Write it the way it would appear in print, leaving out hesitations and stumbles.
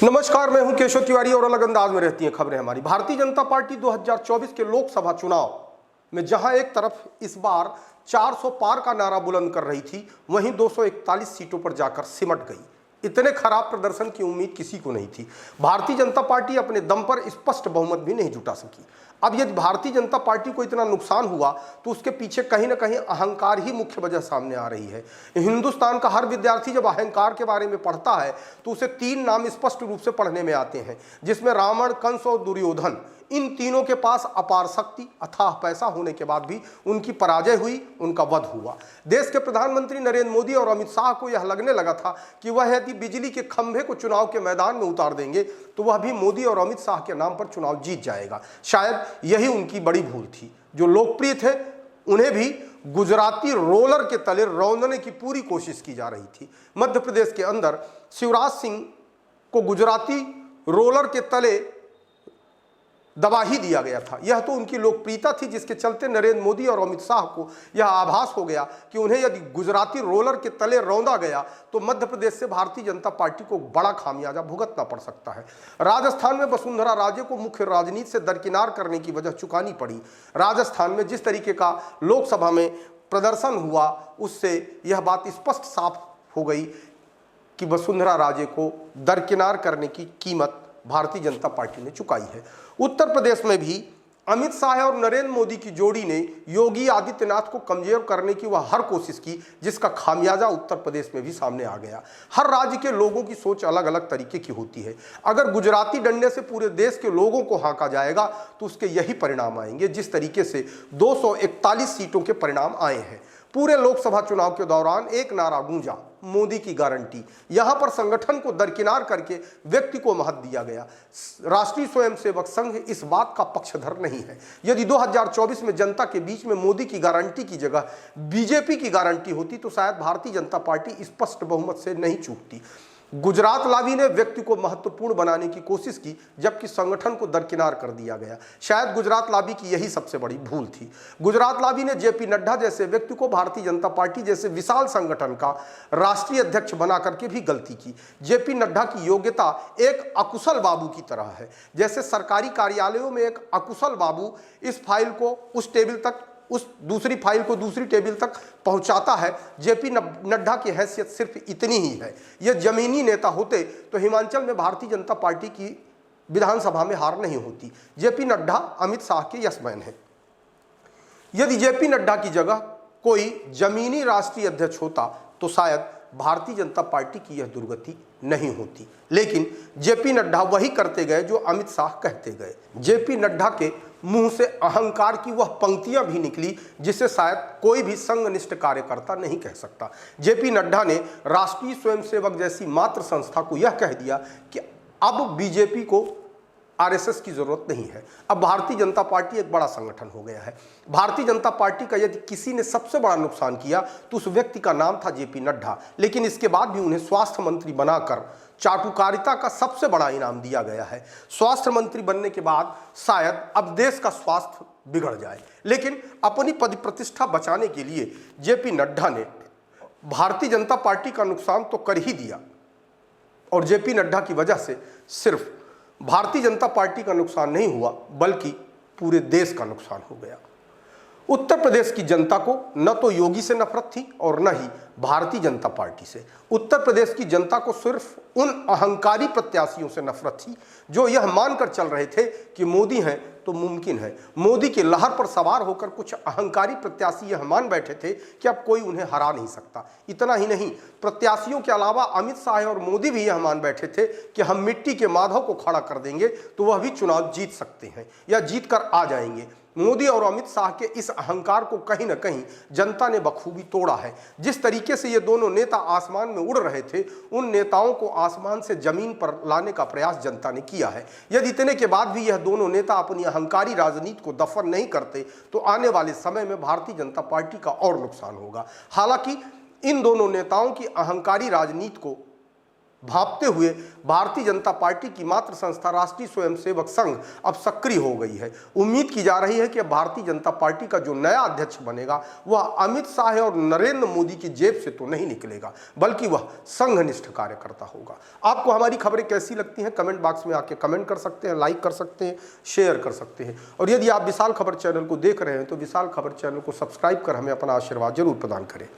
नमस्कार, मैं हूं केशव तिवारी और अलग अंदाज में रहती हैं खबरें हमारी। भारतीय जनता पार्टी 2024 के लोकसभा चुनाव में जहां एक तरफ इस बार 400 पार का नारा बुलंद कर रही थी, वहीं 241 सीटों पर जाकर सिमट गई। इतने खराब प्रदर्शन की उम्मीद किसी को नहीं थी। भारतीय जनता पार्टी अपने दम पर स्पष्ट बहुमत भी नहीं जुटा सकी। अब यदि भारतीय जनता पार्टी को इतना नुकसान हुआ तो उसके पीछे कहीं ना कहीं अहंकार ही मुख्य वजह सामने आ रही है। हिंदुस्तान का हर विद्यार्थी जब अहंकार के बारे में पढ़ता है तो उसे 3 नाम स्पष्ट रूप से पढ़ने में आते हैं, जिसमें रावण, कंस और दुर्योधन। इन तीनों के पास अपार शक्ति, अथाह पैसा होने के बाद भी उनकी पराजय हुई, उनका वध हुआ। देश के प्रधानमंत्री नरेंद्र मोदी और अमित शाह को यह लगने लगा था कि वह यदि बिजली के खंभे को चुनाव के मैदान में उतार देंगे तो वह भी मोदी और अमित शाह के नाम पर चुनाव जीत जाएगा। शायद यही उनकी बड़ी भूल थी। जो लोकप्रिय थे उन्हें भी गुजराती रोलर के तले रौंदने की पूरी कोशिश की जा रही थी। मध्य प्रदेश के अंदर शिवराज सिंह को गुजराती रोलर के तले दबा ही दिया गया था। यह तो उनकी लोकप्रियता थी, जिसके चलते नरेंद्र मोदी और अमित शाह को यह आभास हो गया कि उन्हें यदि गुजराती रोलर के तले रौंदा गया तो मध्य प्रदेश से भारतीय जनता पार्टी को बड़ा खामियाजा भुगतना पड़ सकता है। राजस्थान में वसुंधरा राजे को मुख्य राजनीति से दरकिनार करने की वजह चुकानी पड़ी। राजस्थान में जिस तरीके का लोकसभा में प्रदर्शन हुआ, उससे यह बात स्पष्ट साफ हो गई कि वसुंधरा राजे को दरकिनार करने की कीमत भारतीय जनता पार्टी ने चुकाई है। उत्तर प्रदेश में भी अमित शाह और नरेंद्र मोदी की जोड़ी ने योगी आदित्यनाथ को कमजोर करने की वह हर कोशिश की, जिसका खामियाजा उत्तर प्रदेश में भी सामने आ गया। हर राज्य के लोगों की सोच अलग अलग तरीके की होती है। अगर गुजराती डंडे से पूरे देश के लोगों को हाँका जाएगा तो उसके यही परिणाम आएंगे, जिस तरीके से 241 सीटों के परिणाम आए हैं। पूरे लोकसभा चुनाव के दौरान एक नारा गूंजा, मोदी की गारंटी। यहां पर संगठन को दरकिनार करके व्यक्ति को महत्व दिया गया। राष्ट्रीय स्वयंसेवक संघ इस बात का पक्षधर नहीं है। यदि 2024 में जनता के बीच में मोदी की गारंटी की जगह बीजेपी की गारंटी होती तो शायद भारतीय जनता पार्टी स्पष्ट बहुमत से नहीं चूकती। गुजरात लावी ने व्यक्ति को महत्वपूर्ण बनाने की कोशिश की, जबकि संगठन को दरकिनार कर दिया गया। शायद गुजरात लावी की यही सबसे बड़ी भूल थी। गुजरात लावी ने जेपी नड्डा जैसे व्यक्ति को भारतीय जनता पार्टी जैसे विशाल संगठन का राष्ट्रीय अध्यक्ष बना करके भी गलती की। जेपी नड्डा की योग्यता एक अकुशल बाबू की तरह है। जैसे सरकारी कार्यालयों में एक अकुशल बाबू इस फाइल को उस टेबल तक, उस दूसरी फाइल को दूसरी टेबल तक पहुंचाता है, जेपी नड्डा की हैसियत सिर्फ इतनी ही है। यह जमीनी नेता होते तो हिमाचल में भारतीय जनता पार्टी की विधानसभा में हार नहीं होती। जेपी नड्डा अमित शाह के यशमैन हैं। यदि जेपी नड्डा की जगह कोई जमीनी राष्ट्रीय अध्यक्ष होता तो शायद भारतीय जनता पार्टी की यह दुर्गति नहीं होती। लेकिन जेपी नड्डा वही करते गए जो अमित शाह कहते गए। जेपी नड्डा के मुंह से अहंकार की वह पंक्तियां भी निकली जिसे शायद कोई भी संघनिष्ठ कार्यकर्ता नहीं कह सकता। जेपी नड्डा ने राष्ट्रीय स्वयंसेवक जैसी मात्र संस्था को यह कह दिया कि अब बीजेपी को आरएसएस की जरूरत नहीं है। अब भारतीय जनता पार्टी एक बड़ा संगठन हो गया है। भारतीय जनता पार्टी का यदि किसी ने सबसे बड़ा नुकसान किया तो उस व्यक्ति का नाम था जेपी नड्डा। लेकिन इसके बाद भी उन्हें स्वास्थ्य मंत्री बनाकर चाटुकारिता का सबसे बड़ा इनाम दिया गया है। स्वास्थ्य मंत्री बनने के बाद शायद अब देश का स्वास्थ्य बिगड़ जाए, लेकिन अपनी पद प्रतिष्ठा बचाने के लिए जेपी नड्डा ने भारतीय जनता पार्टी का नुकसान तो कर ही दिया, और जेपी नड्डा की वजह से सिर्फ भारतीय जनता पार्टी का नुकसान नहीं हुआ बल्कि पूरे देश का नुकसान हो गया। उत्तर प्रदेश की जनता को न तो योगी से नफरत थी और न ही भारतीय जनता पार्टी से। उत्तर प्रदेश की जनता को सिर्फ उन अहंकारी प्रत्याशियों से नफरत थी जो यह मानकर चल रहे थे कि मोदी हैं तो मुमकिन है। मोदी के लहर पर सवार होकर कुछ अहंकारी प्रत्याशी यह मान बैठे थे कि अब कोई उन्हें हरा नहीं सकता। इतना ही नहीं, प्रत्याशियों के अलावा अमित शाह और मोदी भी यह मान बैठे थे कि हम मिट्टी के माधव को खड़ा कर देंगे तो वह भी चुनाव जीत सकते हैं या जीत कर आ जाएंगे। मोदी और अमित शाह के इस अहंकार को कहीं न कहीं जनता ने बखूबी तोड़ा है। जिस तरीके से ये दोनों नेता आसमान में उड़ रहे थे, उन नेताओं को आसमान से जमीन पर लाने का प्रयास जनता ने किया है। यदि इतने के बाद भी यह दोनों नेता अपनी अहंकारी राजनीति को दफन नहीं करते तो आने वाले समय में भारतीय जनता पार्टी का और नुकसान होगा। हालांकि इन दोनों नेताओं की अहंकारी राजनीति को भांपते हुए भारतीय जनता पार्टी की मात्र संस्था राष्ट्रीय स्वयंसेवक संघ अब सक्रिय हो गई है। उम्मीद की जा रही है कि अब भारतीय जनता पार्टी का जो नया अध्यक्ष बनेगा वह अमित शाह और नरेंद्र मोदी की जेब से तो नहीं निकलेगा, बल्कि वह संघनिष्ठ कार्यकर्ता होगा। आपको हमारी खबरें कैसी लगती हैं कमेंट बॉक्स में आके कमेंट कर सकते हैं, लाइक कर सकते हैं, शेयर कर सकते हैं। और यदि आप विशाल खबर चैनल को देख रहे हैं तो विशाल खबर चैनल को सब्सक्राइब कर हमें अपना आशीर्वाद जरूर प्रदान करें।